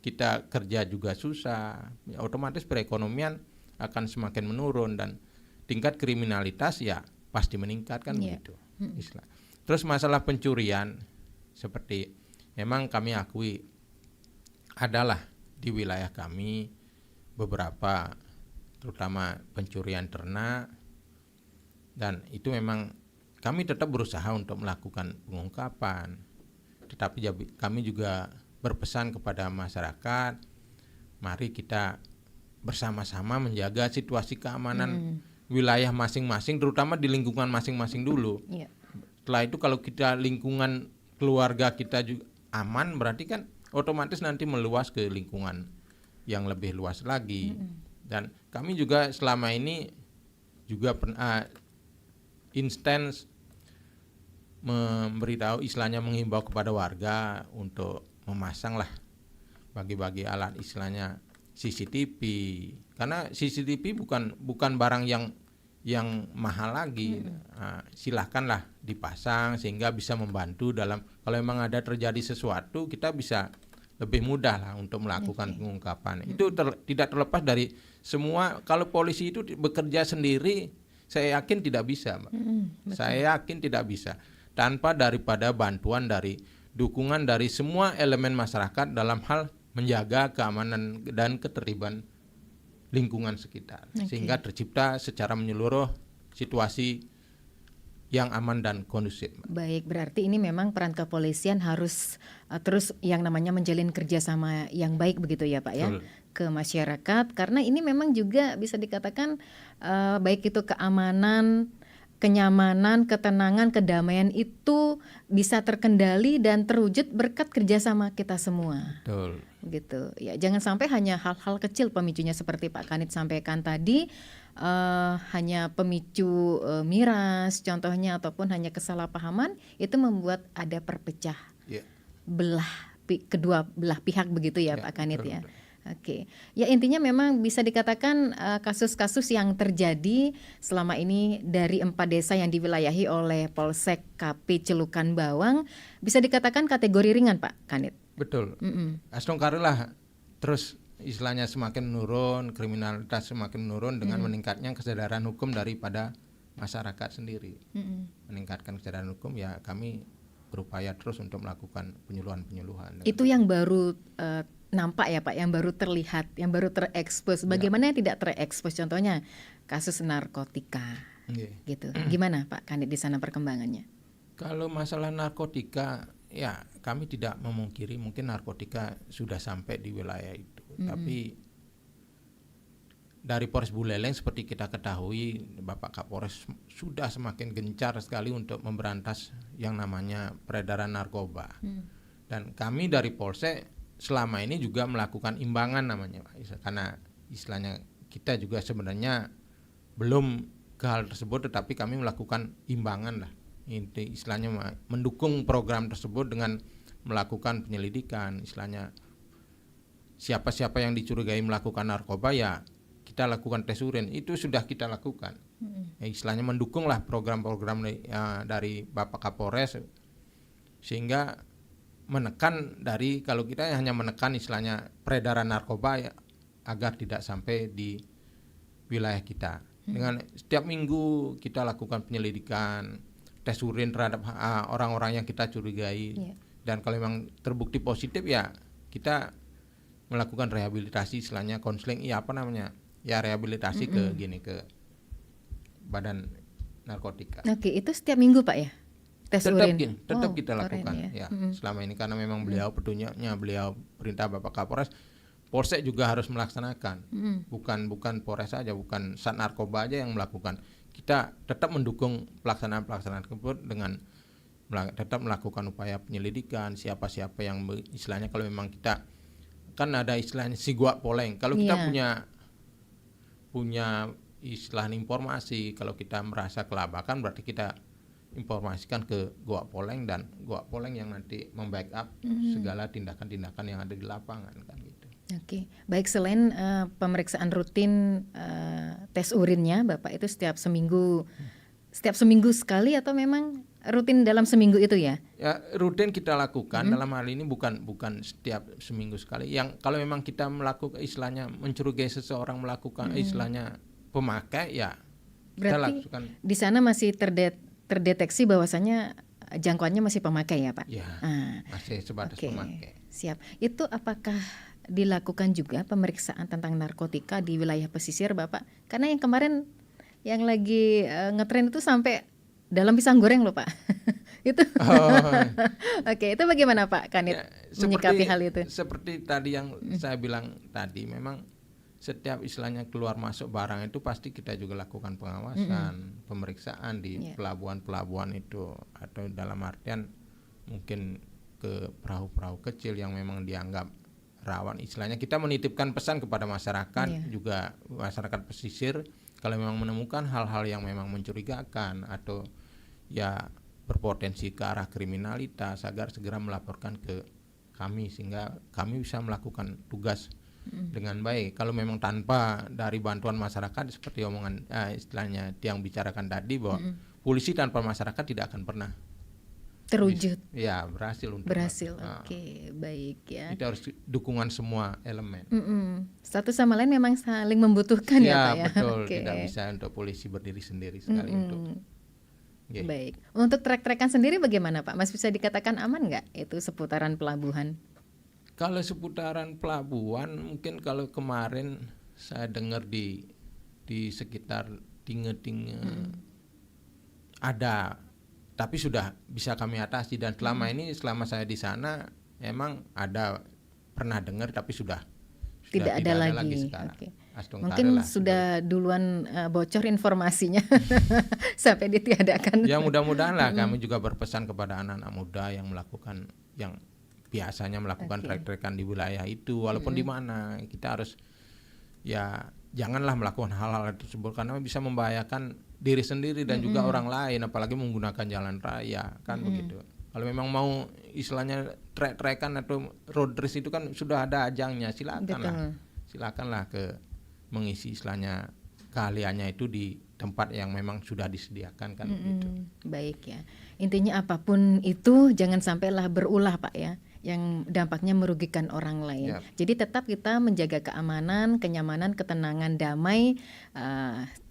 kita kerja juga susah, otomatis perekonomian akan semakin menurun dan tingkat kriminalitas ya pasti meningkat kan begitu. Terus masalah pencurian seperti memang kami akui adalah di wilayah kami beberapa terutama pencurian ternak, dan itu memang kami tetap berusaha untuk melakukan pengungkapan, tetapi kami juga berpesan kepada masyarakat, mari kita bersama-sama menjaga situasi keamanan wilayah masing-masing, terutama di lingkungan masing-masing dulu. Setelah itu kalau kita lingkungan keluarga kita juga aman, berarti kan otomatis nanti meluas ke lingkungan yang lebih luas lagi. Dan kami juga selama ini juga pernah instance memberitahu, istilahnya menghimbau kepada warga untuk memasang lah bagi-bagi alat istilahnya CCTV, karena CCTV bukan barang yang mahal lagi. Silahkanlah dipasang sehingga bisa membantu dalam kalau memang ada terjadi sesuatu, kita bisa lebih mudah lah untuk melakukan pengungkapan. Itu tidak terlepas dari semua. Kalau polisi itu bekerja sendiri, saya yakin tidak bisa, Mbak. Saya yakin tidak bisa tanpa daripada bantuan dari dukungan dari semua elemen masyarakat dalam hal menjaga keamanan dan ketertiban lingkungan sekitar, sehingga tercipta secara menyeluruh situasi yang aman dan kondusif.
Baik, berarti ini memang peran kepolisian harus terus yang namanya menjalin kerjasama yang baik begitu ya Pak ya, ke masyarakat, karena ini memang juga bisa dikatakan baik itu keamanan, kenyamanan, ketenangan, kedamaian itu bisa terkendali dan terwujud berkat kerjasama kita semua.
Betul.
Gitu ya, jangan sampai hanya hal-hal kecil pemicunya seperti Pak Kanit sampaikan tadi, hanya pemicu miras contohnya ataupun hanya kesalahpahaman itu membuat ada perpecah kedua belah pihak begitu ya Pak Kanit ya. Oke, ya intinya memang bisa dikatakan kasus-kasus yang terjadi selama ini dari 4 desa yang diwilayahi oleh Polsek KP Celukan Bawang bisa dikatakan kategori ringan Pak Kanit.
Betul. Astongkarilah terus istilahnya semakin menurun, kriminalitas semakin menurun dengan meningkatnya kesadaran hukum daripada masyarakat sendiri. Meningkatkan kesadaran hukum ya kami berupaya terus untuk melakukan penyuluhan-penyuluhan.
Itu yang baru nampak ya Pak, yang baru terlihat, yang baru terekspos. Bagaimana yang tidak terekspos? Contohnya kasus narkotika, gitu. Gimana Pak Kanit di sana perkembangannya?
Kalau masalah narkotika, ya kami tidak memungkiri mungkin narkotika sudah sampai di wilayah itu. Tapi dari Polres Buleleng seperti kita ketahui, Bapak Kapolres sudah semakin gencar sekali untuk memberantas yang namanya peredaran narkoba. Dan kami dari Polsek selama ini juga melakukan imbangan namanya, karena istilahnya kita juga sebenarnya belum ke hal tersebut, tetapi kami melakukan imbangan lah. Ini istilahnya mendukung program tersebut dengan melakukan penyelidikan, istilahnya siapa-siapa yang dicurigai melakukan narkoba ya kita lakukan tes urin, itu sudah kita lakukan. Istilahnya mendukung lah program-program dari Bapak Kapolres sehingga menekan dari, kalau kita hanya menekan istilahnya peredaran narkoba ya, agar tidak sampai di wilayah kita. Dengan setiap minggu kita lakukan penyelidikan, tes urin terhadap orang-orang yang kita curigai. Dan kalau memang terbukti positif ya kita melakukan rehabilitasi, istilahnya konseling, rehabilitasi ke badan narkotika.
Oke, itu setiap minggu Pak ya? Tes urin.
Tetap kita lakukan ya. Selama ini karena memang beliau petunjuknya, beliau perintah Bapak Kapolres, Polsek juga harus melaksanakan. Bukan Polres saja, bukan Sat Narkoba aja yang melakukan. Kita tetap mendukung pelaksanaan tersebut dengan tetap melakukan upaya penyelidikan siapa-siapa yang istilahnya, kalau memang kita kan ada istilahnya si gua poleng. Kalau kita punya istilah informasi, kalau kita merasa kelabakan berarti kita informasikan ke Goa Poleng, dan Goa Poleng yang nanti membackup segala tindakan-tindakan yang ada di lapangan kan gitu.
Oke, baik, selain pemeriksaan rutin tes urinnya Bapak itu setiap seminggu sekali atau memang rutin dalam seminggu itu ya?
Ya rutin kita lakukan, dalam hal ini bukan setiap seminggu sekali. Yang kalau memang kita melakukan istilahnya mencurigai seseorang melakukan istilahnya pemakai ya kita lakukan.
Di sana masih terdeteksi bahwasanya jangkauannya masih pemakai ya Pak?
Ya, masih sebatas pemakai.
Siap. Itu apakah dilakukan juga pemeriksaan tentang narkotika di wilayah pesisir Bapak? Karena yang kemarin yang lagi ngetren itu sampai dalam pisang goreng loh Pak. Itu. Oke, itu bagaimana Pak Kanit menyikapi hal itu?
Seperti tadi yang saya bilang tadi, memang setiap istilahnya keluar masuk barang itu pasti kita juga lakukan pengawasan, pemeriksaan di pelabuhan-pelabuhan itu, atau dalam artian mungkin ke perahu-perahu kecil yang memang dianggap rawan. Istilahnya kita menitipkan pesan kepada masyarakat, juga masyarakat pesisir, kalau memang menemukan hal-hal yang memang mencurigakan atau ya berpotensi ke arah kriminalitas, agar segera melaporkan ke kami sehingga kami bisa melakukan tugas dengan baik. Kalau memang tanpa dari bantuan masyarakat, seperti omongan istilahnya yang bicarakan tadi, bahwa polisi tanpa masyarakat tidak akan pernah
terwujud.
Ya, berhasil untuk
Berhasil.
Nah,
Oke, baik ya.
itu harus dukungan semua elemen.
Satu sama lain memang saling membutuhkan ya, Pak ya.
Betul.
Oke.
Tidak bisa untuk polisi berdiri sendiri sekali untuk. Nggih.
Baik. Untuk trek-trekan sendiri bagaimana, Pak? Mas bisa dikatakan aman nggak itu seputaran pelabuhan?
Kalau seputaran pelabuhan, mungkin kalau kemarin saya dengar di sekitar Tinge-Tinge ada, tapi sudah bisa kami atasi, dan selama saya di sana emang ada pernah dengar tapi sudah
Tidak ada lagi.
sekarang.
Oke.
Astong
Mungkin
Kare lah,
sudah duluan bocor informasinya sampai ditiadakan.
Ya mudah-mudahan lah. Kami juga berpesan kepada anak-anak muda yang biasanya melakukan trek-trekan di wilayah itu, walaupun di mana, kita harus ya janganlah melakukan hal-hal tersebut karena bisa membahayakan diri sendiri dan juga orang lain, apalagi menggunakan jalan raya kan begitu. Kalau memang mau istilahnya trek-trekan atau road race itu kan sudah ada ajangnya, silakanlah mengisi istilahnya keahliannya itu di tempat yang memang sudah disediakan kan begitu.
Baik ya. Intinya apapun itu jangan sampailah berulah, Pak ya, yang dampaknya merugikan orang lain.
Yap.
Jadi tetap kita menjaga keamanan, kenyamanan, ketenangan, damai,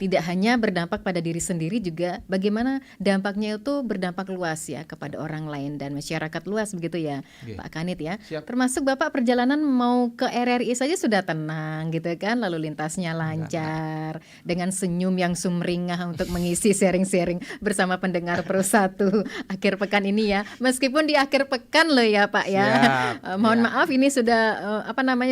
tidak hanya berdampak pada diri sendiri, juga bagaimana dampaknya itu berdampak luas ya kepada orang lain dan masyarakat luas begitu ya,
Oke.
Pak Kanit ya.
Siap.
Termasuk Bapak perjalanan mau ke RRI saja sudah tenang gitu kan, lalu lintasnya lancar, dengan senyum yang sumringah untuk mengisi sharing-sharing bersama pendengar Pro 1 akhir pekan ini ya. Meskipun di akhir pekan loh ya, Pak ya.
Siap,
Mohon
ya.
maaf ini sudah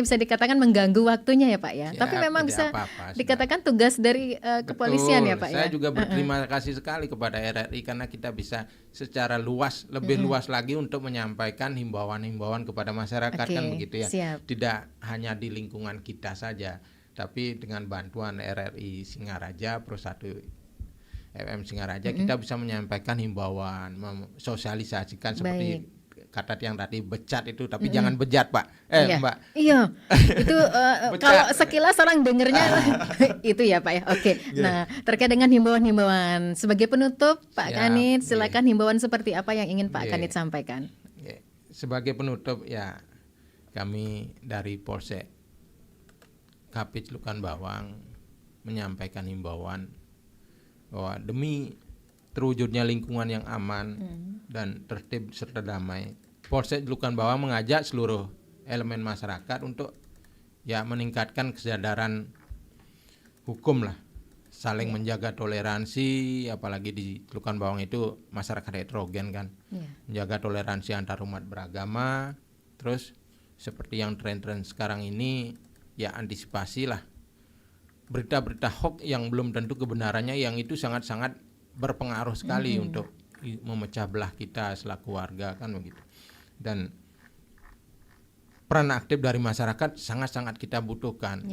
bisa dikatakan mengganggu waktunya ya, Pak ya.
Siap,
Tapi memang
tidak
bisa
apa-apa, sudah.
dikatakan tugas dari kepolisian ya, Pak
Saya
ya.
juga berterima kasih sekali kepada RRI karena kita bisa secara luas, lebih luas lagi untuk menyampaikan himbauan-himbauan kepada masyarakat
Oke,
kan begitu ya.
siap.
Tidak hanya di lingkungan kita saja, tapi dengan bantuan RRI Singaraja Pro 1 FM Singaraja kita bisa menyampaikan himbauan, sosialisasikan seperti kata yang tadi becat itu, tapi jangan bejat Pak.
Iya.
Mbak.
Iya. Itu
Becat.
kalau sekilas orang dengernya itu ya, Pak ya. Oke. Nah, terkait dengan himbauan-himbauan sebagai penutup, Pak
Siap,
Kanit, silakan himbauan seperti apa yang ingin Pak
Iya.
Kanit sampaikan.
Ya, sebagai penutup ya, kami dari Polsek KP Celukan Bawang menyampaikan himbauan bahwa demi terwujudnya lingkungan yang aman dan tertib serta damai, Polsek Celukan Bawang mengajak seluruh elemen masyarakat untuk ya meningkatkan kesadaran hukum lah, saling menjaga toleransi, apalagi di Celukan Bawang itu masyarakat heterogen kan, menjaga toleransi antar umat beragama. Terus seperti yang tren-tren sekarang ini, ya antisipasi lah berita-berita hoax yang belum tentu kebenarannya, yang itu sangat-sangat berpengaruh sekali untuk memecah belah kita selaku warga kan begitu. Dan peran aktif dari masyarakat sangat-sangat kita butuhkan.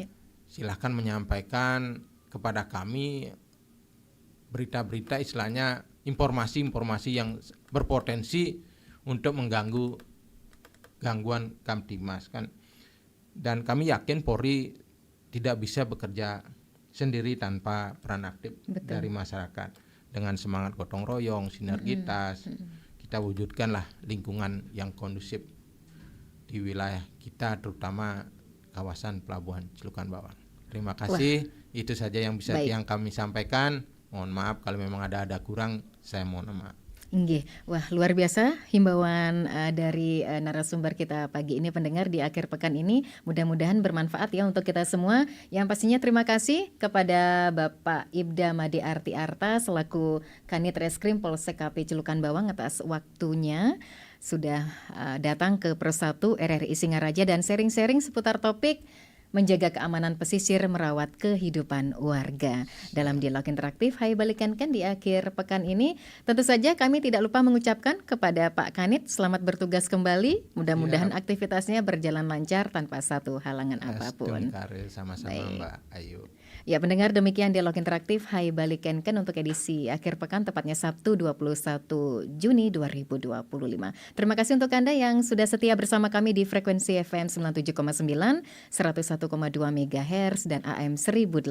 Silahkan menyampaikan kepada kami berita-berita, istilahnya informasi-informasi yang berpotensi untuk mengganggu gangguan Kamtimas kan. Dan kami yakin Polri tidak bisa bekerja sendiri tanpa peran aktif dari masyarakat. Dengan semangat gotong royong, sinergitas, kita wujudkanlah lingkungan yang kondusif di wilayah kita, terutama kawasan Pelabuhan Celukan Bawang. Terima kasih. Itu saja yang bisa yang kami sampaikan. Mohon maaf kalau memang ada kurang, saya mohon maaf.
Nggih. Wah, luar biasa himbauan dari narasumber kita pagi ini, pendengar, di akhir pekan ini. Mudah-mudahan bermanfaat ya untuk kita semua. Yang pastinya terima kasih kepada Bapak Ibda Made Arti Arta selaku Kanit Reskrim Polsek KP Celukan Bawang atas waktunya sudah datang ke Pro 1 RRI Singaraja dan sharing-sharing seputar topik menjaga keamanan pesisir, merawat kehidupan warga. Dalam dialog interaktif Hai Balikan Kan di akhir pekan ini, tentu saja kami tidak lupa mengucapkan kepada Pak Kanit selamat bertugas kembali. Mudah-mudahan aktivitasnya berjalan lancar tanpa satu halangan apapun.
Sama-sama Mbak Ayu.
Ya, pendengar, demikian dialog interaktif Hai Balikan Kan untuk edisi akhir pekan, tepatnya Sabtu 21 Juni 2025. Terima kasih untuk Anda yang sudah setia bersama kami di frekuensi FM 97,9, 101,4 101,2 MHz dan AM 1080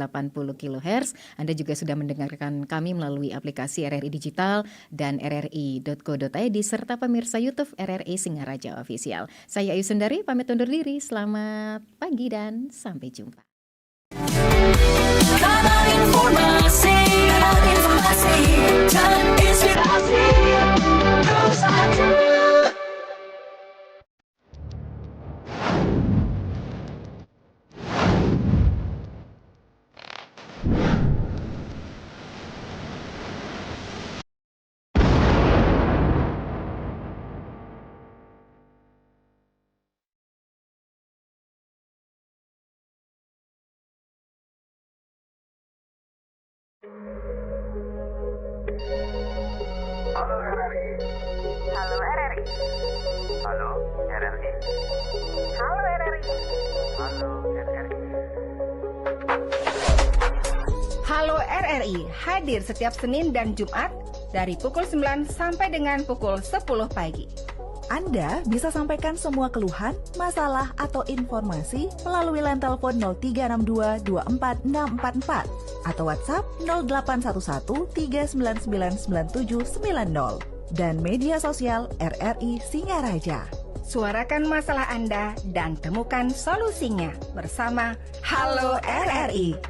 kHz. Anda juga sudah mendengarkan kami melalui aplikasi RRI Digital dan rri.co.id serta pemirsa YouTube RRI Singaraja Official. Saya Ayu Sundari pamit undur diri. Selamat pagi dan sampai jumpa.
Kanal informasi dan inspirasi terus ada.
Halo RRI.
Halo RRI.
Halo RRI.
Halo RRI.
Halo RRI.
Halo RRI hadir setiap Senin dan Jumat dari pukul 9 sampai dengan pukul 10 pagi.
Anda bisa sampaikan semua keluhan, masalah, atau informasi melalui line telepon 0362 24644 atau WhatsApp 0811 399 9790 dan media sosial RRI Singaraja.
Suarakan masalah Anda dan temukan solusinya bersama Halo RRI.